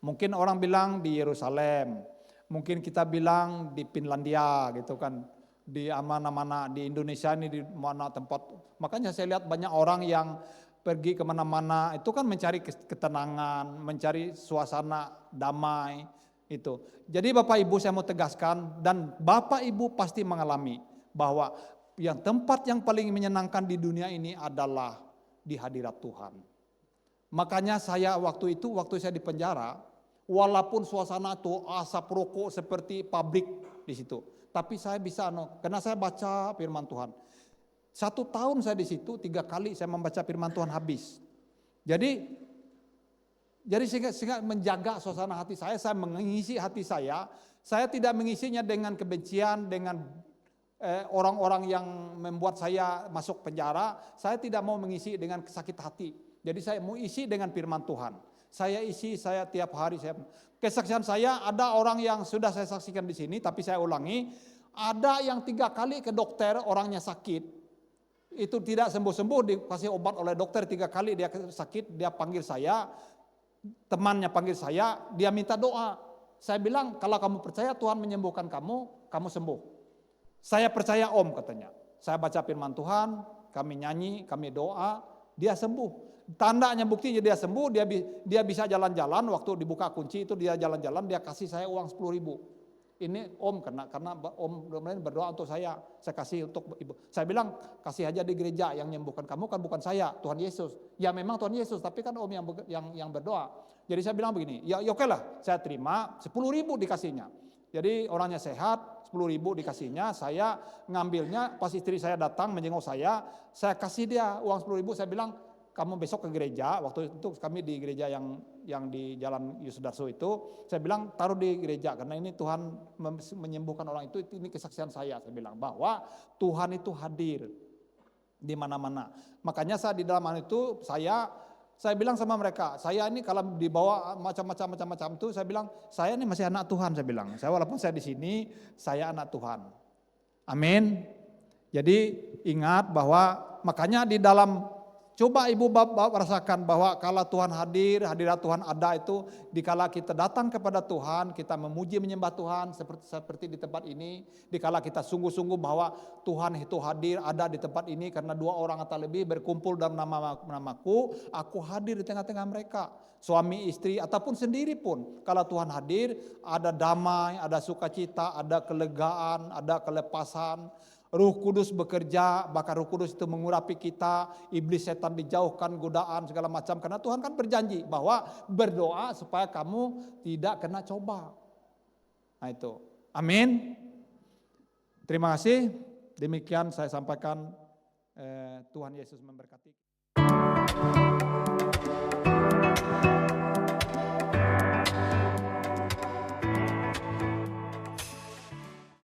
Mungkin orang bilang di Yerusalem, mungkin kita bilang di Finlandia gitu kan, di mana-mana di Indonesia ini di mana tempat. Makanya saya lihat banyak orang yang pergi kemana-mana itu kan mencari ketenangan, mencari suasana damai itu. Jadi Bapak Ibu saya mau tegaskan, dan Bapak Ibu pasti mengalami bahwa yang tempat yang paling menyenangkan di dunia ini adalah di hadirat Tuhan. Makanya saya waktu saya di penjara, walaupun suasana itu asap rokok seperti pabrik di situ, tapi saya bisa karena saya baca firman Tuhan. 1 tahun saya di situ, 3 kali saya membaca firman Tuhan habis. Jadi sehingga menjaga suasana hati saya mengisi hati saya tidak mengisinya dengan kebencian, dengan orang-orang yang membuat saya masuk penjara. Saya tidak mau mengisi dengan sakit hati. Jadi saya mau isi dengan firman Tuhan. Saya tiap hari kesaksian saya, ada orang yang sudah saya saksikan di sini, tapi saya ulangi, ada yang 3 kali ke dokter, orangnya sakit. Itu tidak sembuh-sembuh, dikasih obat oleh dokter 3 kali dia sakit, dia panggil saya, temannya panggil saya, dia minta doa. Saya bilang, kalau kamu percaya Tuhan menyembuhkan kamu sembuh. Saya percaya Om katanya. Saya baca firman Tuhan, kami nyanyi, kami doa, dia sembuh. Tandanya buktinya dia sembuh, dia bisa jalan-jalan, waktu dibuka kunci itu dia jalan-jalan, dia kasih saya uang 10.000. Ini Om karena Om berdoa untuk saya kasih untuk Ibu. Saya bilang kasih aja di gereja, yang menyembuhkan kamu kan bukan saya, Tuhan Yesus. Ya memang Tuhan Yesus, tapi kan Om yang berdoa. Jadi saya bilang begini, ya oke lah, saya terima 10.000 dikasihnya. Jadi orangnya sehat, 10.000 dikasihnya, saya ngambilnya pas istri saya datang menjenguk saya kasih dia uang 10.000, saya bilang kamu besok ke gereja, waktu itu kami di gereja yang di Jalan Yusudarso itu, saya bilang taruh di gereja karena ini Tuhan menyembuhkan orang itu, ini kesaksian saya bilang bahwa Tuhan itu hadir di mana-mana. Makanya saya di dalam hal itu saya bilang sama mereka, saya ini kalau dibawa macam-macam itu, saya bilang saya ini masih anak Tuhan, saya bilang. Saya walaupun saya di sini, saya anak Tuhan. Amin. Jadi ingat bahwa makanya di dalam coba Ibu Bapak rasakan bahwa kalau Tuhan hadir, hadirat Tuhan ada itu, dikala kita datang kepada Tuhan, kita memuji menyembah Tuhan seperti di tempat ini, dikala kita sungguh-sungguh bahwa Tuhan itu hadir, ada di tempat ini karena 2 orang atau lebih berkumpul dalam namaku, aku hadir di tengah-tengah mereka. Suami, istri, ataupun sendiri pun, kalau Tuhan hadir, ada damai, ada sukacita, ada kelegaan, ada kelepasan. Ruh Kudus bekerja, bahkan Ruh Kudus itu mengurapi kita, iblis setan dijauhkan, godaan segala macam. Karena Tuhan kan berjanji bahwa berdoa supaya kamu tidak kena coba. Nah itu, amin. Terima kasih, demikian saya sampaikan, Tuhan Yesus memberkati.